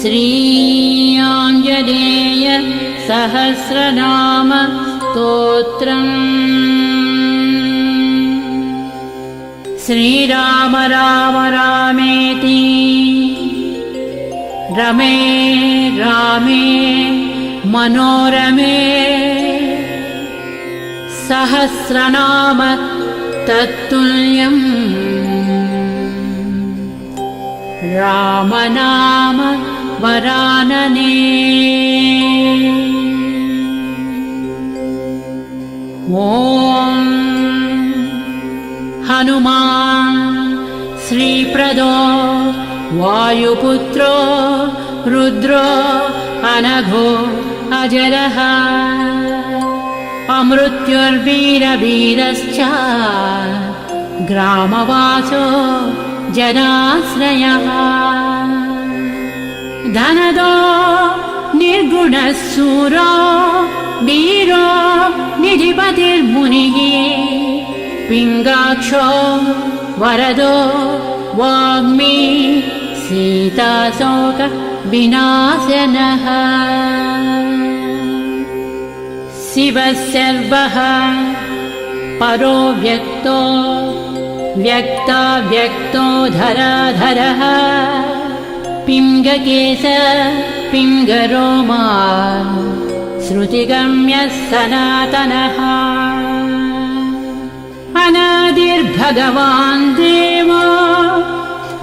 श्री आञ्जनेय सहस्रनाम स्तोत्रम्। श्रीराम राम रामेति रमे रामे मनोरमे सहस्रनाम तत्तुल्यम् रामनाम वरानने। ॐ हनुमान् श्रीप्रदो वायुपुत्रो रुद्रो अनघो अजरः अमृत्युर्वीरवीरश्च ग्रामवासो जनाश्रयः धनदो निर्गुणः शूरो वीरो निधिपतिर्मुनिः पिङ्गाक्षो वरदो वाग्मी सीताशोक विनाशनः शिवः सर्वः परो व्यक्तो व्यक्ताव्यक्तो धराधरः पिङ्गकेश पिङ्गरोमा श्रुतिगम्यः सनातनः अनादिर्भगवान् देवो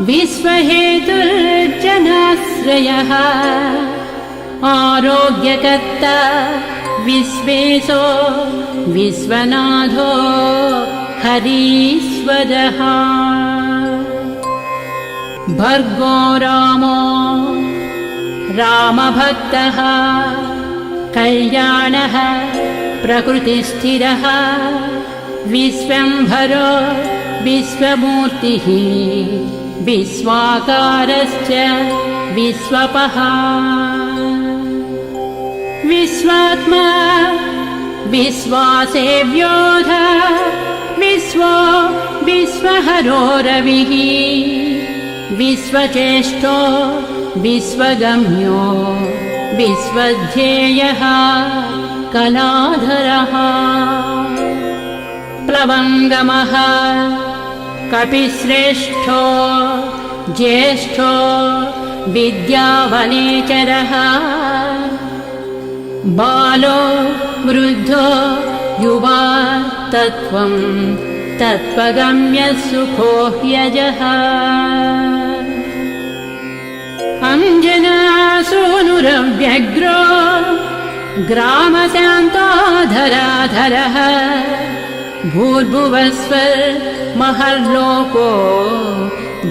विश्वहेतुर्जनाश्रयः आरोग्यकर्ता विश्वेशो विश्वनाथो हरीश्वरः भर्गो रामो रामभक्तः कल्याणः प्रकृतिस्थिरः विश्वम्भरो विश्वमूर्तिः विश्वाकारश्च विश्वपः विश्वात्मा विश्वासेव्योऽध विश्वो विश्वहरो रविः विश्वचेष्टो विश्वगम्यो विश्वध्येयः कलाधरः प्लवङ्गमः कपिश्रेष्ठो ज्येष्ठो विद्यावनेचरः बालो वृद्धो युवा तत्त्वं तत्त्वगम्यः सुखो ह्यजः अंजनासूनुरव्यग्रो ग्रामशान्तो धराधरः भूर्भुवस्वर्महर्लोको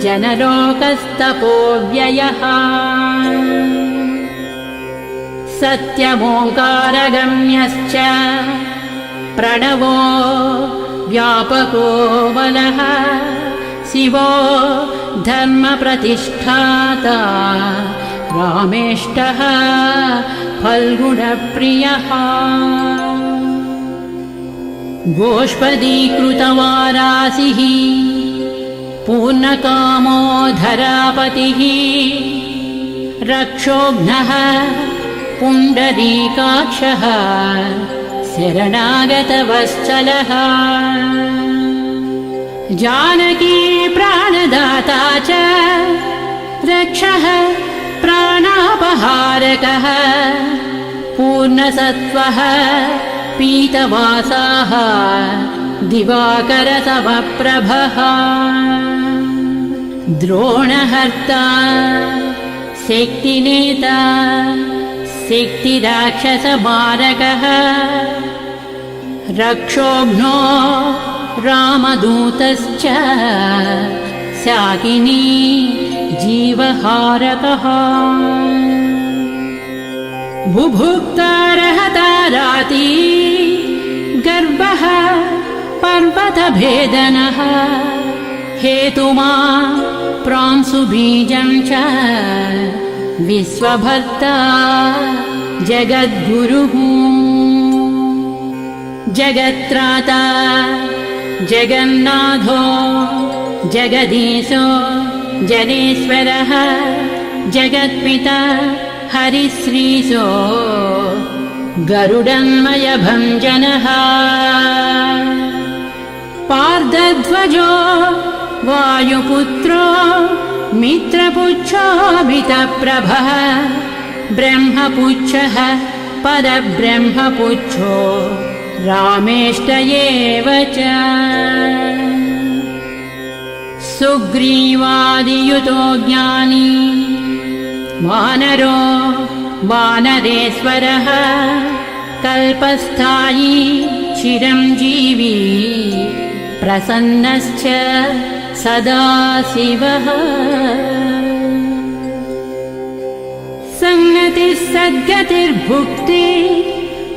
जनलोकस्तपोव्ययः सत्यमोङ्कारगम्यश्च प्रणवो व्यापको वलः शिवो धर्मप्रतिष्ठाता रामेष्टः फल्गुणप्रियः गोष्पदीकृतवारासिः पूर्णकामो धरापतिः रक्षोघ्नः पुण्डरीकाक्षः शरणागतवत्सलः जानकी प्राणदाता च रक्षः प्राणापहारकः पूर्णसत्त्वः पीतवासाः दिवाकरसमप्रभः द्रोणहर्ता शक्तिनेता शक्तिराक्षसमारकः रक्षोघ्नो रामदूतश्च शाकिनी जीवहारकः बुभुक्तारहता राती गर्भः पर्वतभेदनः हेतुमा प्रांशुबीजं च विश्वभर्ता जगद्गुरुः जगत्त्राता जगन्नाथो जगदीशो जनेश्वरः जगत्पिता हरिश्रीशो गरुडन्मयभञ्जनः पार्दध्वजो वायुपुत्रो मित्रपुच्छोऽमितप्रभः ब्रह्मपुच्छः पदब्रह्मपुच्छो रामेष्ट एव च सुग्रीवादियुतो ज्ञानी वानरो वानरेश्वरः कल्पस्थायी चिरञ्जीवी प्रसन्नश्च सदा शिवः सन्नतिः सद्गतिर्भुक्ति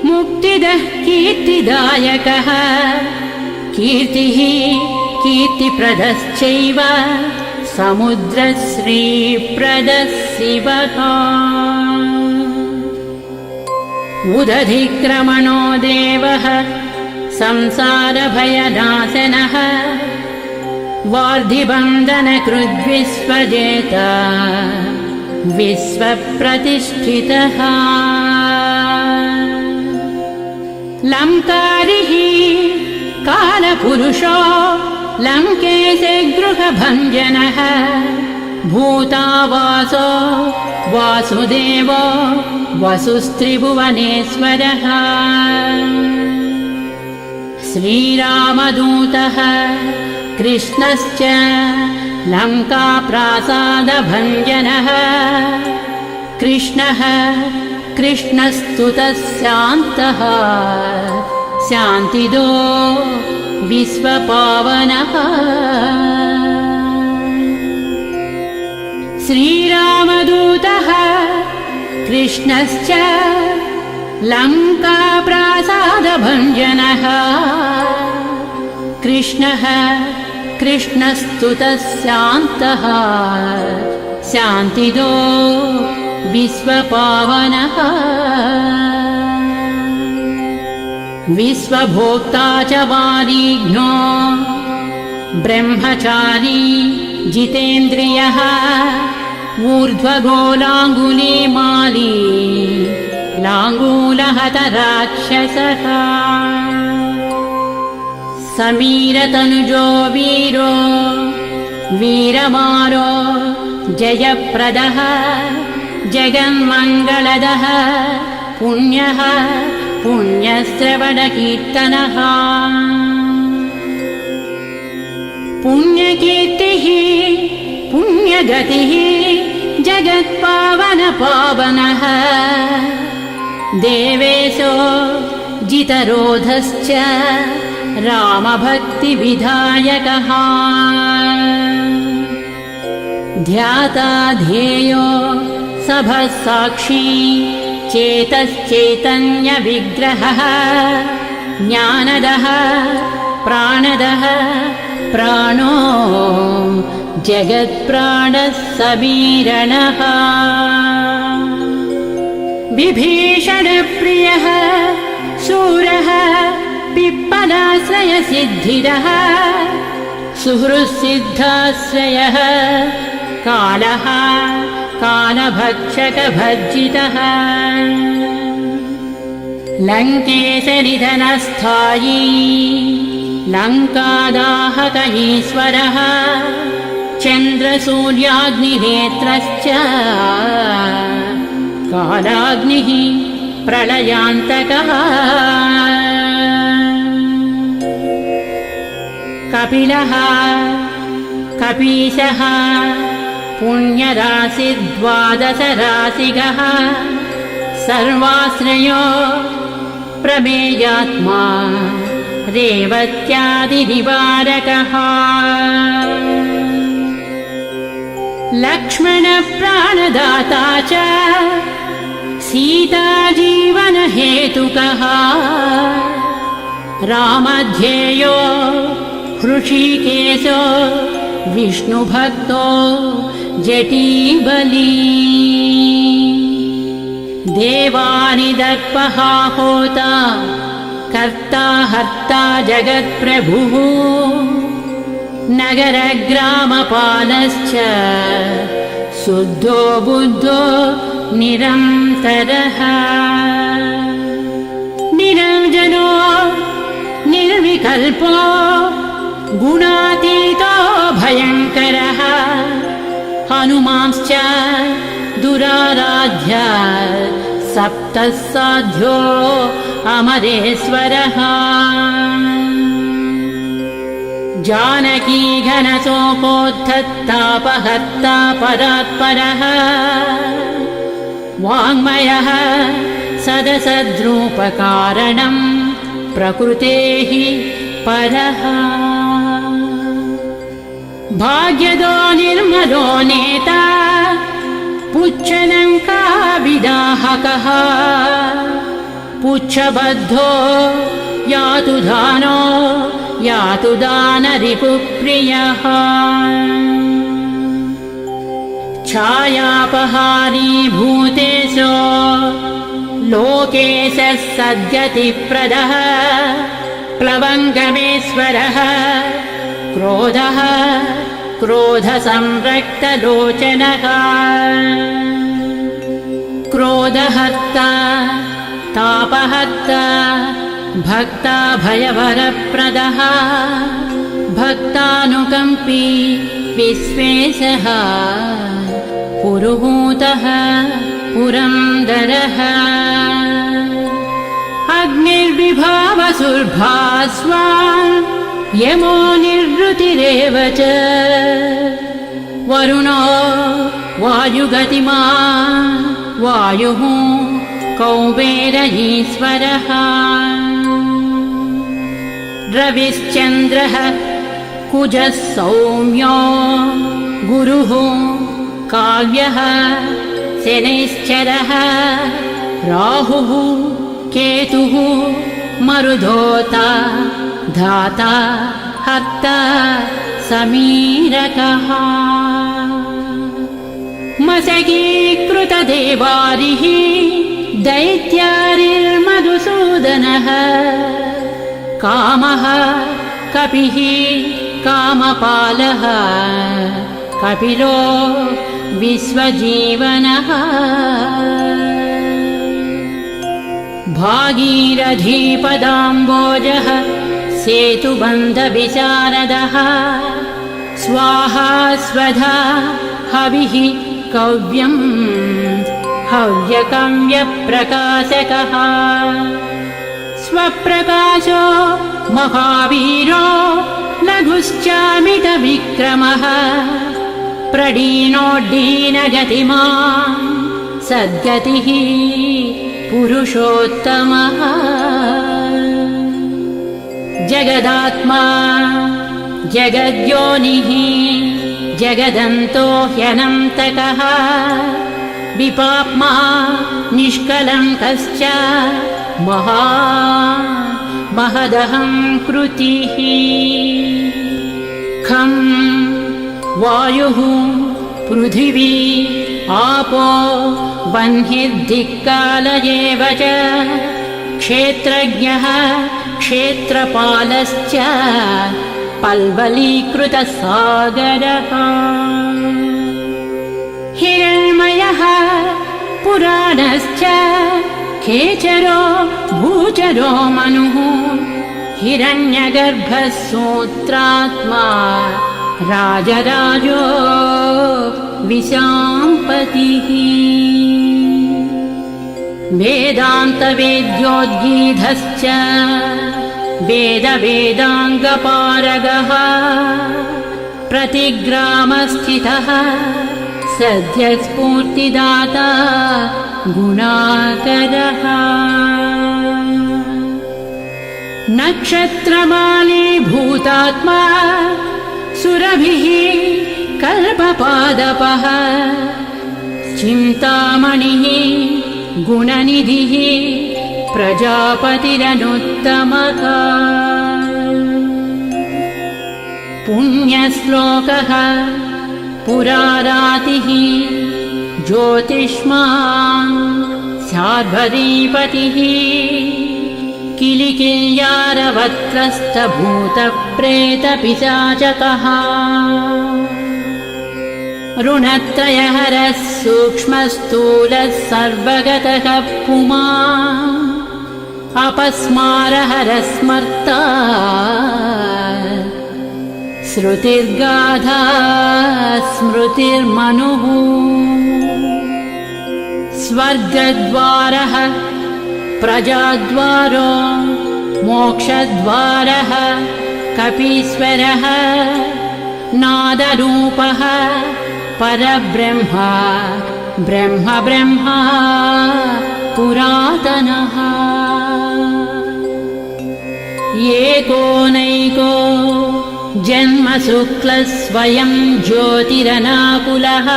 मुक्तिदः कीर्तिदायकः कीर्तिः कीर्तिप्रदश्चैव समुद्रश्रीप्रदः शिवः उदधिक्रमणो देवः संसारभयनाशनः वार्धिबन्धनकृद्विश्वजेता विश्वप्रतिष्ठितः लङ्कारिः कालपुरुषो लङ्केशे गृहभञ्जनः भूतावासो वासुदेवो वसुस्त्रिभुवनेश्वरः श्रीरामदूतः कृष्णश्च लङ्काप्रासादभञ्जनः कृष्णः कृष्णस्तुतः शान्तः शान्तिदो विश्वपावनः श्रीरामदूतः कृष्णश्च लङ्काप्रासादभञ्जनः कृष्णः कृष्णस्तुतः शान्तः शान्तिदो विश्वपावनः विश्वभोक्ता च वारिघ्नो ब्रह्मचारी जितेन्द्रियः ऊर्ध्वगोलाङ्गुलीमाली लाङ्गूलहतराक्षसः समीरतनुजो वीरो वीरमारो जयप्रदः जगन्मङ्गलदः पुण्यः पुण्यश्रवणकीर्तनः पुण्यकीर्तिः पुण्यगतिः जगत्पावनपावनः देवेशो जितरोधश्च रामभक्तिविधायकः ध्याता ध्येयो सभः साक्षी चेतश्चैतन्यविग्रहः ज्ञानदः प्राणदः प्राणो जगत्प्राणः समीरणः विभीषणप्रियः शूरः पिप्पलाश्रयसिद्धिदः सुहृत्सिद्धाश्रयः कालः कालभक्षकभर्जितः लङ्केशनिधनस्थायी लङ्कादाहक ईश्वरः चन्द्रसूर्याग्निनेत्रश्च कालाग्निः प्रलयान्तकः कपिलः कपीशः पुण्यराशिद्वादशराशिगः सर्वाश्रयो प्रमेयात्मा रेवत्यादिनिवारकः लक्ष्मणप्राणदाता च सीताजीवनहेतुकः रामध्येयो हृषीकेशो विष्णुभक्तो जटीबली देवानिदर्पः होता कर्ता हर्ता जगत्प्रभुः नगरग्रामपालश्च शुद्धो बुद्धो निरन्तरः निरञ्जनो निर्विकल्पो गुणातीतो भयङ्करः हनुमांश्च दुराराध्य सप्तः साध्यो अमरेश्वरः जानकी घनसोपोद्धतापहर्ता परात्परः वाङ्मयः सदसद्रूपकारणं प्रकृतेः परः भाग्यदो निर्मलो नेता पुच्छलङ्काविदाहकः पुच्छबद्धो यातु दानो यातु दानरिपुप्रियः छायापहारी भूतेशो लोकेशः सद्गतिप्रदः प्लवङ्गमेश्वरः क्रोधः क्रोधसंरक्तलोचनः क्रोधहर्ता तापहर्ता भक्ता भयवरप्रदः भक्तानुकम्पी विश्वेशः पुरुहूतः पुरन्दरः अग्निर्विभावसुर्भास्वान् यमो निर्वृतिरेव च वरुणो वायुगतिमान् वायुः कौबेरईश्वरः रविश्चन्द्रः कुजः सौम्यो गुरुः काव्यः शनैश्चरः राहुः केतुः मरुधोता धाता हर्ता समीरकः मशकीकृतदेवारिः दैत्यारिर्मधुसूदनः कामः कपिः कामपालः कपिलो विश्वजीवनः भागीरथीपदाम्बोजः सेतुबन्धविशारदः स्वाहा स्वधा हविः कव्यं हव्यकव्यप्रकाशकः स्वप्रकाशो महावीरो लघुश्चामितविक्रमः प्रडीनोड्डीनगतिमान् सद्गतिः पुरुषोत्तमः जगदात्मा जगद्योनिः जगदन्तो ह्यनन्तकः विपाप्मा निष्कलङ्कश्च महदहं कृतिः खं वायुः पृथिवी आपो वह्निर्दिक्काल एव च क्षेत्रज्ञः क्षेत्रपालश्च पल्वलीकृतसागरः हिरण्मयः पुराणश्च खेचरो भूचरो मनुः हिरण्यगर्भः सूत्रात्मा राजराजो विशाम्पतिः वेदान्तवेद्योद्गीधश्च वेदवेदाङ्गपारगः प्रतिग्रामस्थितः सद्यस्फूर्तिदाता गुणाकरः नक्षत्रमाली भूतात्मा सुरभिः कल्पपादपः चिन्तामणिः गुणनिधिः प्रजापतिरनुत्तमः पुण्यश्लोकः पुरारातिः ज्योतिष्मान् शार्वरीपतिः किलिकिल्यारवत्रस्तभूतप्रेतपिशाचकः ऋणत्रयहरः सूक्ष्मस्थूलः सर्वगतः पुमान् अपस्मारहरः स्मर्ता श्रुतिर्गाधा स्मृतिर्मनुः स्वर्गद्वारः प्रजाद्वारो मोक्षद्वारः कपीश्वरः नादरूपः परब्रह्म ब्रह्म ब्रह्मा पुरातनः एकोनैको जन्मशुक्लः स्वयं ज्योतिरनाकुलः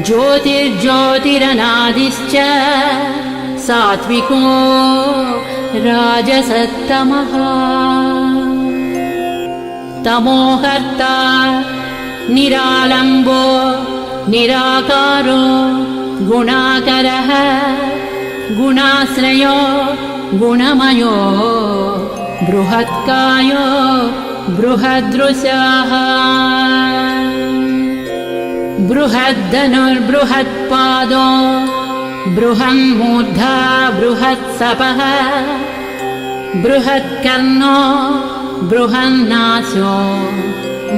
ज्योतिर्ज्योतिरनादिश्च सात्विको राजसत्तमः तमोहर्ता निरालम्बो निराकारो गुणाकरः गुणाश्रयो गुणमयो बृहत्कायो बृहदृशः बृहद्धनुर्बृहत्पादो बृहन्मूर्धा बृहत्सपः बृहत्कर्णो बृहन्नासो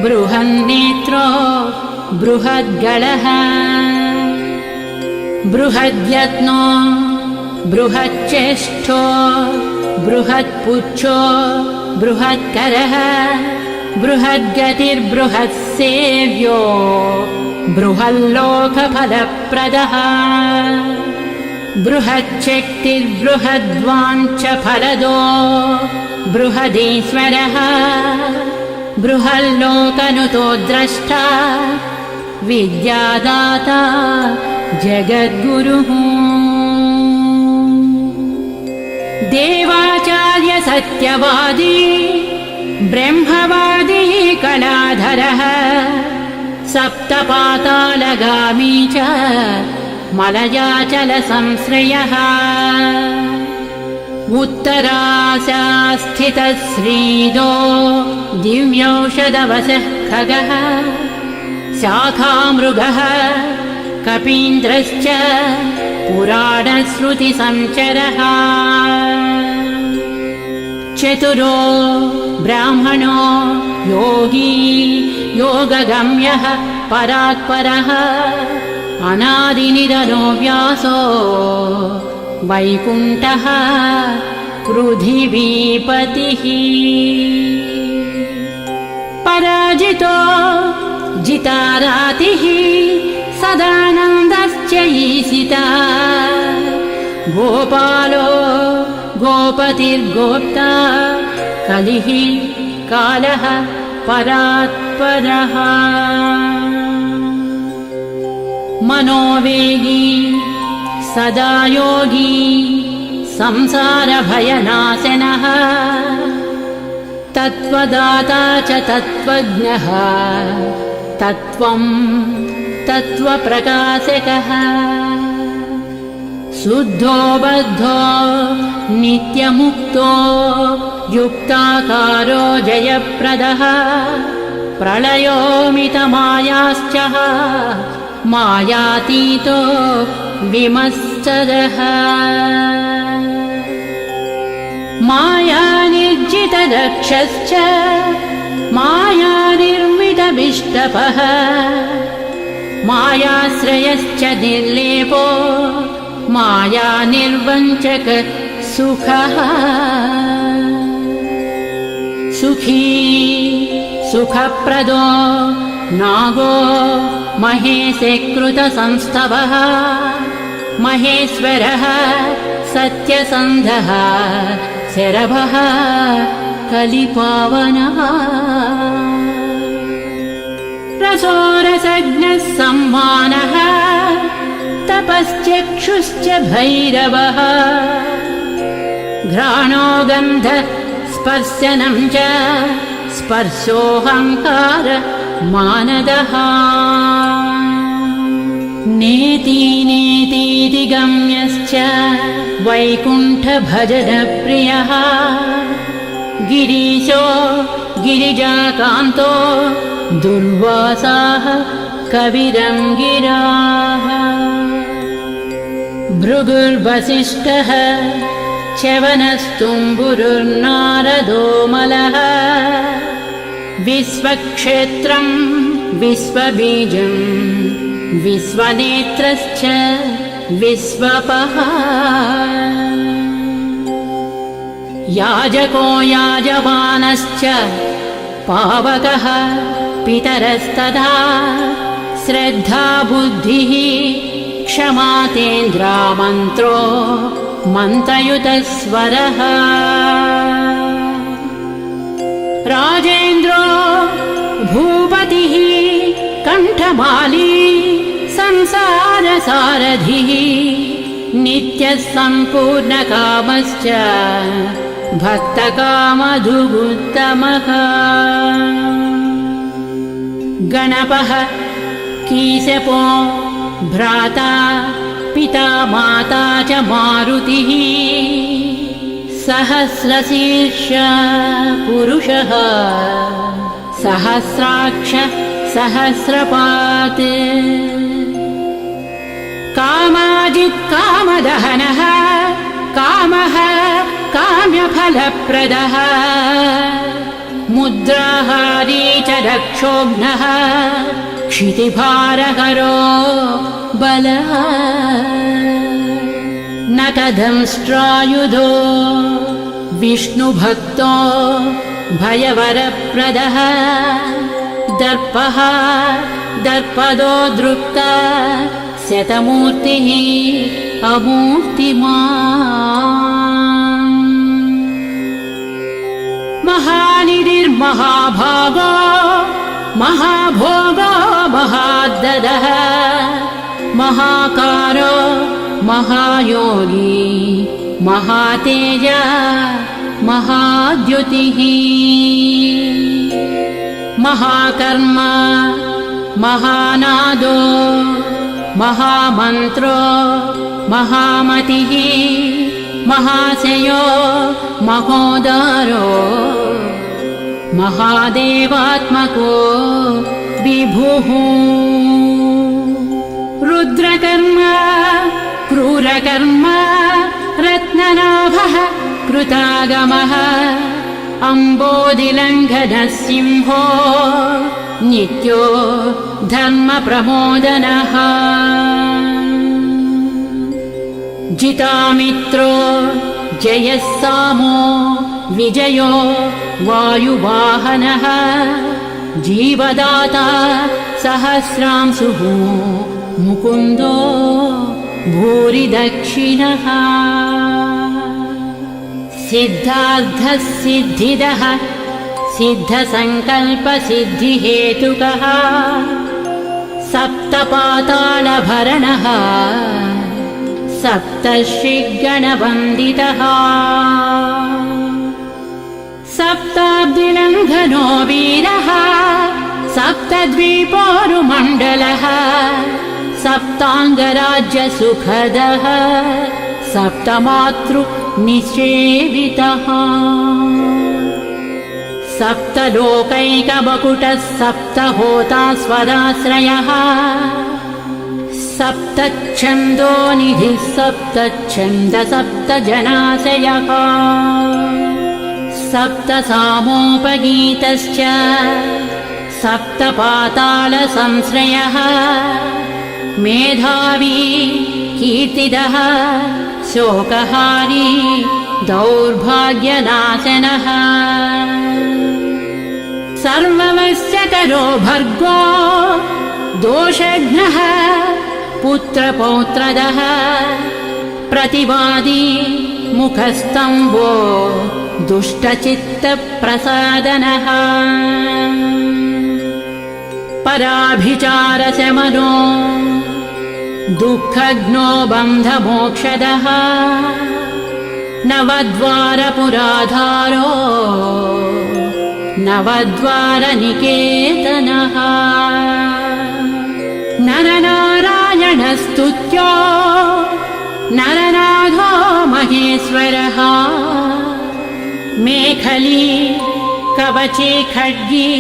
बृहन्नेत्रो बृहद्गळः बृहद्यत्नो बृहच्चेष्टो बृहत्पुच्छो बृहत्करः बृहद्गतिर्बृहत्सेव्यो बृहल्लोकफलप्रदः बृहच्छक्तिर्बृहद्वाञ्छफलदो बृहदीश्वरः बृहल्लोकनुतो द्रष्टा विद्यादाता जगद्गुरुः देवाचार्य सत्यवादी ब्रह्मवादी कलाधरः सप्तपातालगामी च मलयाचलसंश्रयः उत्तरास्यास्थितः श्रीदो दिव्यौषधवशः खगः शाखामृगः कपीन्द्रश्च पुराणश्रुतिसञ्चरः चतुरो ब्राह्मणो योगी योगगम्यः परात्परः अनादिनिधनो व्यासो वैकुण्ठः पृथिवीपतिः पराजितो जितारातिः सदानन्दश्च ईशिता गोपालो गोपतिर्गोप्ता कलिः कालः परात्परः मनोवेगी सदा योगी संसारभयनाशनः तत्त्वदाता च तत्त्वज्ञः तत्त्वं तत्त्वप्रकाशकः शुद्धो बद्धो नित्यमुक्तो युक्ताकारो जयप्रदः प्रलयोमितमायाश्च मायातीतो विमत्सरः मायानिर्जितदक्षश्च मायानिर्मितविष्टपः मायाश्रयश्च निर्लेपो मायानिर्वञ्चक सुखः सुखी सुखप्रदो नागो महेशकृतसंस्तवः महेश्वरः सत्यसन्धः शरभः कलिपावनः रसोरसज्ञः सम्मानः तपश्चक्षुश्च भैरवः घ्राणो गन्ध स्पर्शनं च स्पर्शोऽहङ्कार मानदः नेति नेतीति गम्यश्च वैकुण्ठभजनप्रियः गिरीशो गिरिजाकान्तो दुर्वासाः कविरङ्गिराः भृगुर्वसिष्ठः च्यवनस्तुम्बुरुर्नारदो मलः विश्वक्षेत्रं विश्वबीजं विश्वनेत्रश्च विश्वपः याजको याजमानश्च पावकः पितरस्तथा श्रद्धा बुद्धिः क्षमा तेन्द्रामन्त्रो मन्त्रयुतस्वरः राजेन्द्रो भूपतिः कण्ठमाली संसारसारथिः नित्यः सम्पूर्णकामश्च भक्तकामधुगुत्तमः गणपः कीशपो भ्राता पिता माता च मारुतिः सहस्रशीर्ष पुरुषः सहस्राक्ष सहस्रपात् कामाजित् कामदहनः कामः काम्यफलप्रदः मुद्राहारी च रक्षोघ्नः क्षितिभारहरो बलः नखदंष्ट्रायुधो विष्णुभक्तो भयवरप्रदः दर्पः दर्पदो दृप्ता शतमूर्तिः अमूर्तिमान् महानिधिर्महाभागो महाभोगो महाद्ददः महाकारो महायोगी महातेज महाद्युतिः महाकर्म महानादो महामन्त्रो महामतिः महाशयो महोदारो महादेवात्मको विभुः रुद्रकर्म क्रूरकर्म रत्ननाभः कृतागमः अम्बोधिलङ्घनः सिंहो नित्यो धर्मप्रमोदनः जितामित्रो जयः सामो विजयो वायुवाहनः जीवदाता सहस्रांशुः मुकुन्दो भूरिदक्षिणः सिद्धार्थः सिद्धिदः सिद्धसङ्कल्पसिद्धिहेतुकः सप्तपातालभरणः सप्तर्षिगणवन्दितः सप्ताब्दिलङ्घनो वीरः सप्तद्वीपोरुमण्डलः सप्ताङ्गराज्यसुखदः सप्तमातृनिषेवितः सप्तलोकैकमकुटः सप्तहोता स्वदाश्रयः सप्तच्छन्दो निधिः सप्तच्छन्द सप्तजनाशयः सप्तसामोपगीतश्च सप्तपातालसंश्रयः मेधावी कीर्तिदः शोकहारी दौर्भाग्यनाशनः सर्ववश्यकरो भर्गो दोषघ्नः पुत्रपौत्रदः प्रतिवादी मुखस्तम्भो दुष्टचित्तप्रसादनः पराभिचारशमनो दुःखघ्नो बन्धमोक्षदः नवद्वारपुराधारो नवद्वारनिकेतनः नरनारायणस्तुत्यो नरनाथो महेश्वरः मेखली कवचे खड्गी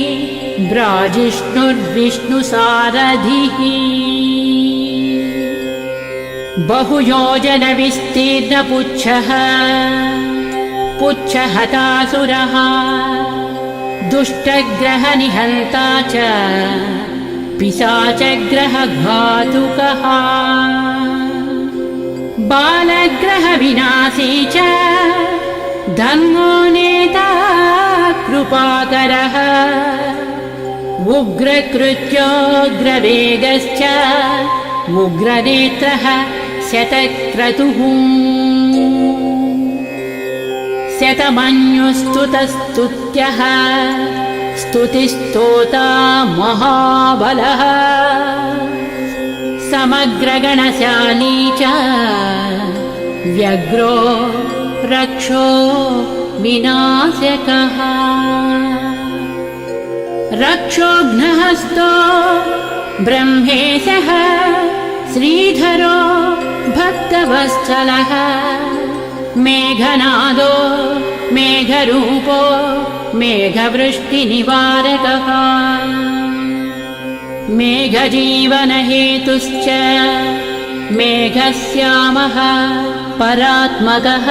ब्राजिष्णुर्विष्णुसारथिः बहुयोजनविस्तीर्णपुच्छः पुच्छहतासुरः दुष्टग्रहनिहन्ता च पिशाचग्रहघातुकः बालग्रहविनाशी च धर्मो नेता कृपाकरः उग्रकृत्योग्रवेगश्च उग्रनेत्रः शतक्रतुः शतमन्युस्तुतस्तुत्यः स्तुतिस्तोता महाबलः समग्रगणशाली च व्यग्रो रक्षो विनाशकः रक्षोघ्नहस्तो ब्रह्मेशः श्रीधरो भक्तवत्सलः मेघनादो मेघरूपो मेघवृष्टिनिवारकः मेघजीवनहेतुश्च मेघश्यामः परात्मकः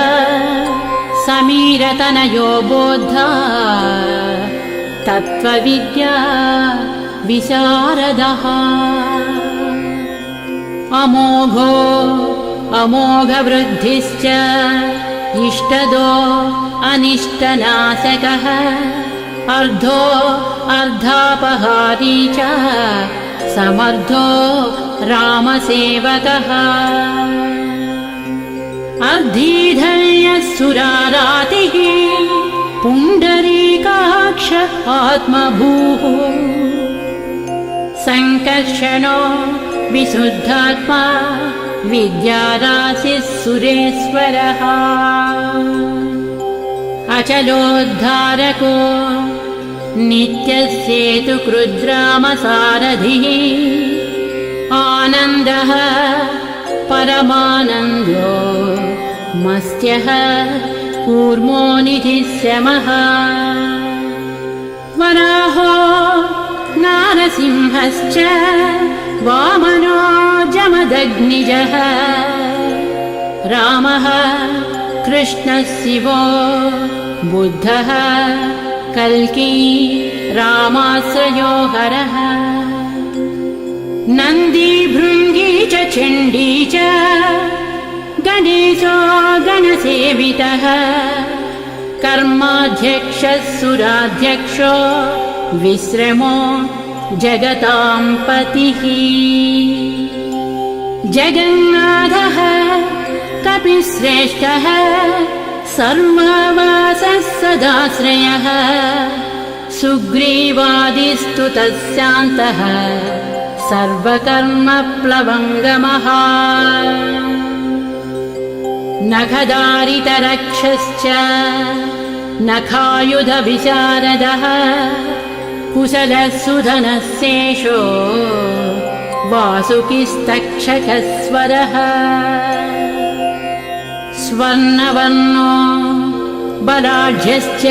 समीरतनयो बोद्धा तत्त्वविद्या विशारदः अमोघो अमोघवृद्धिश्च इष्टदो अनिष्टनाशकः अर्धो अर्धापहारी च समर्थो रामसेवकः अर्धीधर्यः सुरारातिः पुण्डरीकाक्ष आत्मभूः संकर्षणो विशुद्धात्मा विद्याराशिः सुरेश्वरः अचलोद्धारको नित्यसेतुकृद्रामसारथिः आनन्दः परमानन्दो मस्त्यः कूर्मो निधिशमः वराहो नारसिंहश्च वामनो जमदग्निजः रामः कृष्णः शिवो बुद्धः कल्की रामाश्रयो हरः नन्दी भृङ्गी च चण्डी च गणेशो गणसेवितः कर्माध्यक्षः सुराध्यक्षो विश्रमो जगतां पतिः जगन्नाथः कपिश्रेष्ठः सर्वावासः सदाश्रयः सुग्रीवादिस्तुतः शान्तः सर्वकर्मप्लवङ्गमः नखदारितरक्षश्च नखायुधविशारदः कुशलः सुधनस्येषो वासुकिस्तक्षकस्वरः स्वर्णवर्णो बलाढ्यश्च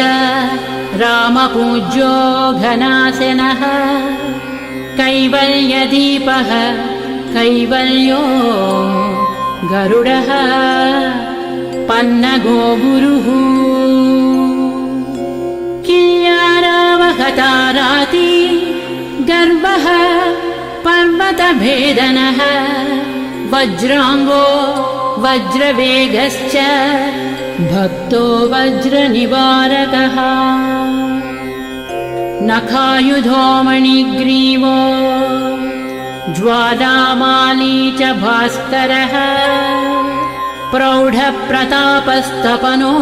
रामपूज्यो घनाशनः कैवल्यदीपः कैवल्यो गरुडः पन्नगो गुरुः किल्यारावहताराति गर्वः पर्वतभेदनः वज्राङ्गो वज्रवेगश्च भक्तो वज्रनिवारकः नखायुधो मणिग्रीवो ज्वालामाली च भास्करः प्रौढप्रतापस्तपनो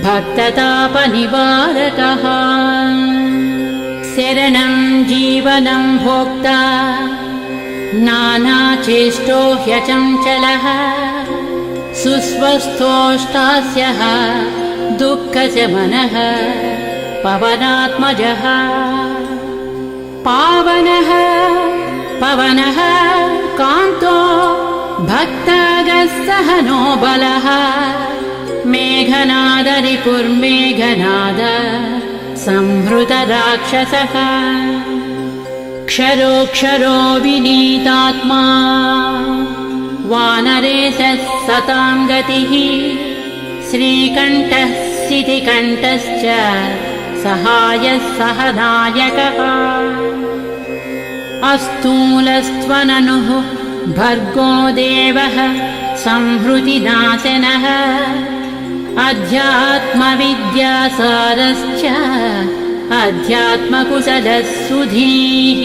भक्ततापनिवारकः शरणं जीवनं भोक्ता नानाचेष्टो ह्यचञ्चलः सुस्वस्थोष्टास्यः दुःखशमनः पवनात्मजः पावनः पवनः कान्तो भक्तागस्सहनो बलः मेघनाद रिपुर्मेघनाद संहृतराक्षसः क्षरोक्षरो विनीतात्मा वानरेशः सतां गतिः श्रीकण्ठः सितिकण्ठश्च सहायः सहनायकः अस्तूलस्त्वननुः भर्गो देवः संहृतिनाशनः अध्यात्मविद्यासारश्च अध्यात्मकुशलः सुधीः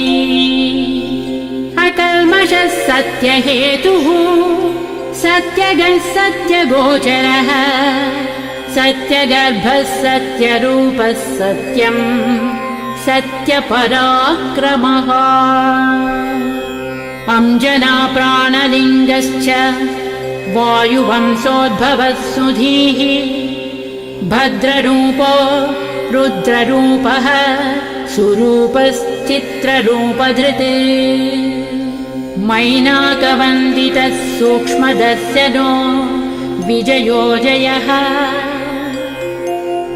अकल्मषः सत्यहेतुः सत्यगः सत्यगोचरः सत्यगर्भः सत्यरूपः सत्यम् सत्यपराक्रमः अंजनाप्राणलिङ्गश्च वायुवंशोद्भवः सुधीः भद्ररूपो रुद्ररूपः सुरूपश्चित्ररूपधृत् मैनाकवन्दितः सूक्ष्मदर्शनो विजयो जयः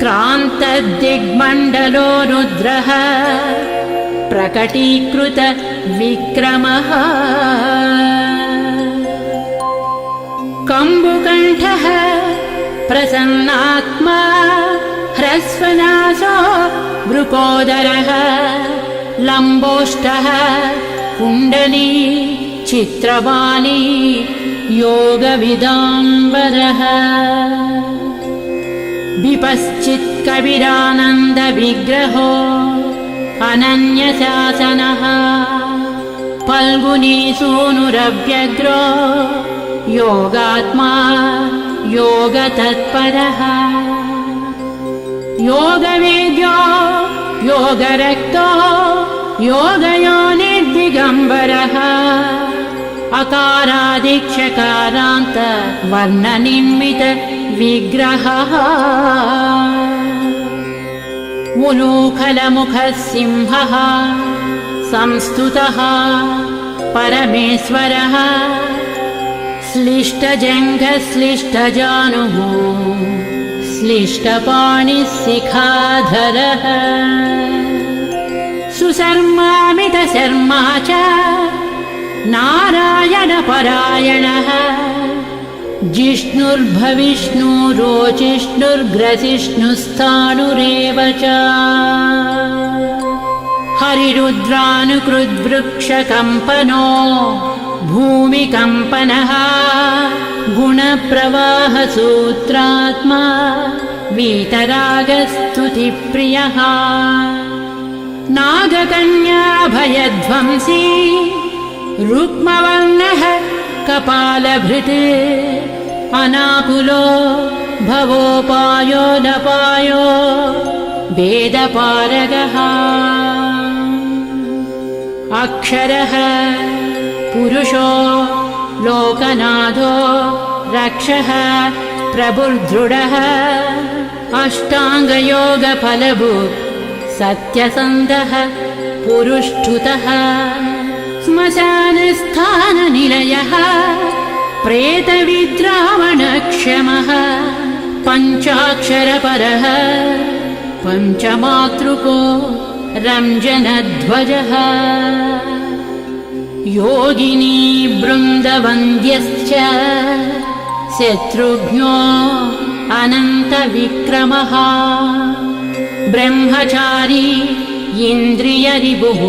क्रान्तदिग्मण्डलो रुद्रः प्रकटीकृत विक्रमः कम्बुकण्ठः प्रसन्नात्मा ह्रस्वनासो वृकोदरः लम्बोष्टः कुण्डली चित्रवाणी योगविदाम्बरः विपश्चित्कविरानन्दविग्रहो अनन्यशासनः फल्गुनीसूनुरव्यग्रो योगात्मा योगतत्परः योगवेद्यो योगरक्तो योगयोनिर्दिगम्बरः अकारादिक्षकारान्त वर्णनिर्मित विग्रहः उलूखलमुखः सिंहः संस्तुतः परमेश्वरः श्लिष्टजङ्घः श्लिष्टजानुः श्लिष्टपाणिः शिखाधरः सुशर्मामितशर्मा च नारायणपरायणः जिष्णुर्भविष्णुरोचिष्णुर्ग्रसिष्णुस्थाणुरेव च हरिरुद्रानुकृद्वृक्षकम्पनो भूमिकम्पनः गुणप्रवाहसूत्रात्मा वीतरागस्तुतिप्रियः नागकन्याभयध्वंसी रुक्मवर्णः कपालभृत् अनाकुलो भवोपायो नपायो वेदपारगः अक्षरः पुरुषो लोकनाथो रक्षः प्रभुर्दृढः अष्टाङ्गयोगफलभुक् सत्यसन्धः पुरुष्ठुतः श्मशानस्थाननिलयः प्रेतविद्रावणक्षमः पञ्चाक्षरपरः पञ्चमातृको रञ्जनध्वजः योगिनी बृन्दवन्द्यश्च शत्रुघ्नो अनन्तविक्रमः ब्रह्मचारी इन्द्रियरिपुः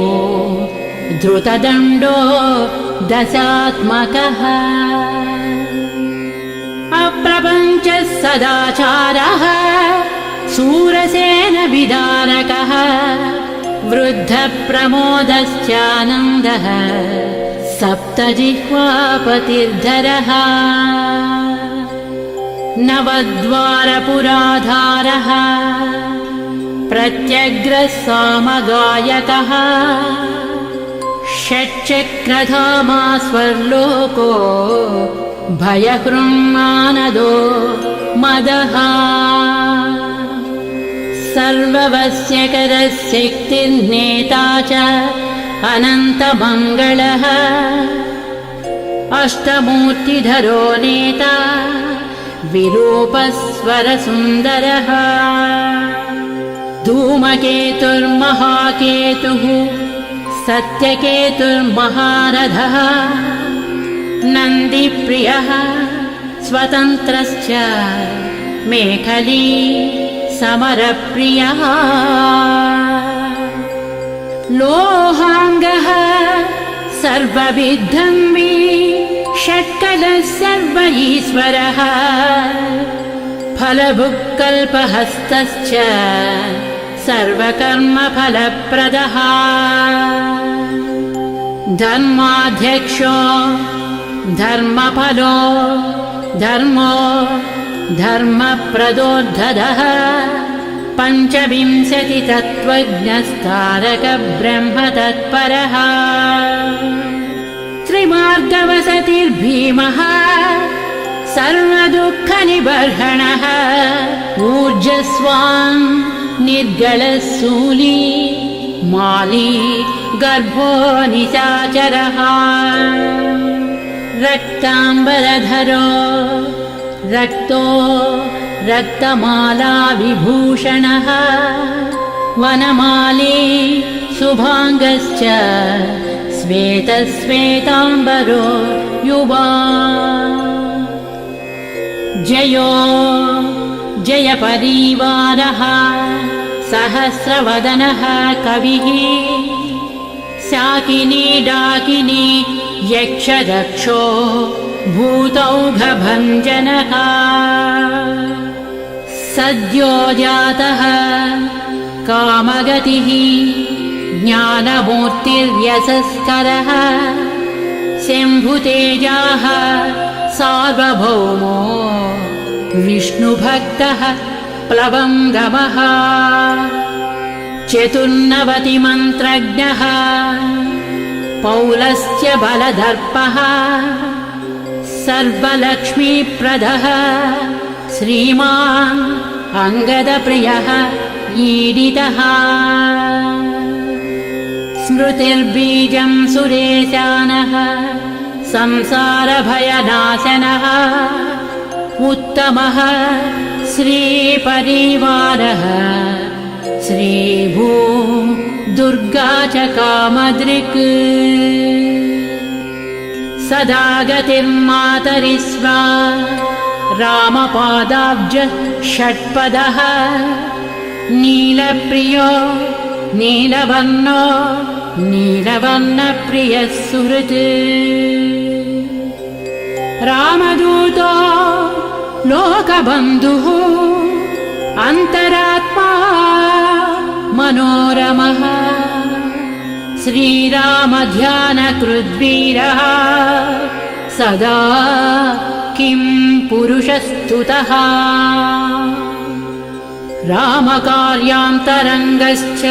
धृतदण्डो दशात्मकः अप्रपञ्चः सदाचारः शूरसेनविदारकः वृद्धप्रमोदश्चानन्दः सप्तजिह्वापतिर्धरः नवद्वारपुराधारः प्रत्यग्रः सामगायकः षट्चक्रधामा स्वर्लोको भयहृन्मानदो मदः सर्ववश्यकरः शक्तिर्नेता च अनन्तमङ्गलः अष्टमूर्तिधरो नेता विरूपस्वरसुन्दरः धूमकेतुर्महाकेतुः सत्यकेतुर्महारथः नन्दिप्रियः स्वतन्त्रश्च मेखली समरप्रियः लोहाङ्गः सर्वविद्धन्वी षट्कलः सर्व ईश्वरः फलभुक्कल्पहस्तश्च सर्वकर्मफलप्रदः धर्माध्यक्षो धर्मफलो धर्मो धर्मप्रदोद्धतः पञ्चविंशतितत्त्वज्ञस्तारकब्रह्म तत्परः त्रिमार्गवसतिर्भीमः सर्वदुःखनिबर्हणः ऊर्जस्वान् निर्गलशूली माली गर्भो निशाचरः रक्ताम्बरधरो रक्तो रक्तमाला विभूषणः वनमाली शुभाङ्गश्च श्वेतश्वेताम्बरो युवा जयो जयपरिवारः सहस्रवदनः कविः शाकिनी डाकिनी यक्षदक्षो भूतौघभञ्जनः सद्यो जातः कामगतिः ज्ञानमूर्तिर्यशस्करः शम्भुतेजाः सार्वभौमो विष्णुभक्तः प्लवङ्गमः चतुर्नवतिमन्त्रज्ञः पौलस्य बलदर्पः सर्वलक्ष्मीप्रदः श्रीमान् अङ्गदप्रियः ईडितः स्मृतिर्बीजं सुरेशानः संसारभयनाशनः उत्तमः श्रीपरिवारः श्रीभू दुर्गा च कामदृक् सदा गतिर्मातरिस्वा रामपादाब्ज षट्पदः नीलप्रियो नीलवर्णो नीलवर्णप्रियः सुहृत् रामदूतो लोकबन्धुः अन्तरात्मा मनोरमः श्रीरामध्यानकृद्वीरः सदा किं पुरुषस्तुतः रामकार्यान्तरङ्गश्च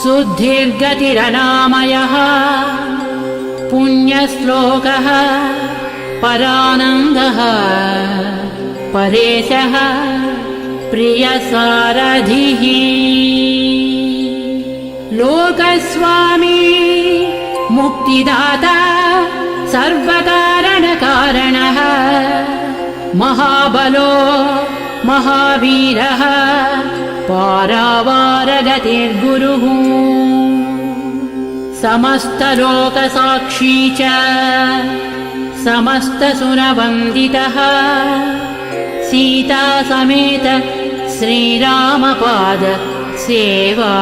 शुद्धिर्गतिरनामयः पुण्यश्लोकः परानन्दः परेशः प्रियसारथिः लोकस्वामी मुक्तिदाता सर्वकारणकारणः महाबलो महावीरः पारावारगतिर्गुरुः समस्तलोकसाक्षी च समस्तसुरवन्दितः सीता समेत श्रीरामपाद सेवा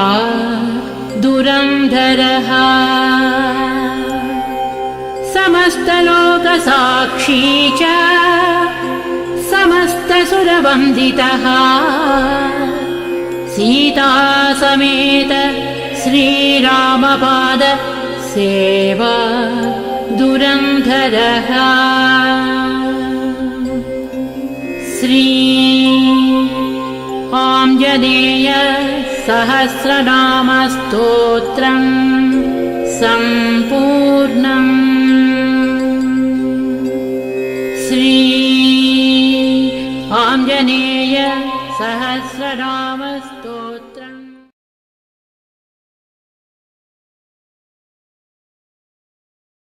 दुरन्धरः समस्तलोकसाक्षी च समस्तसुरवन्दितः सीता समेत श्रीरामपाद सेवा दुरन्धरः श्री आञ्जनेय सहस्रनामस्तोत्रं सम्पूर्णम् श्री आञ्जनेय सहस्रनाम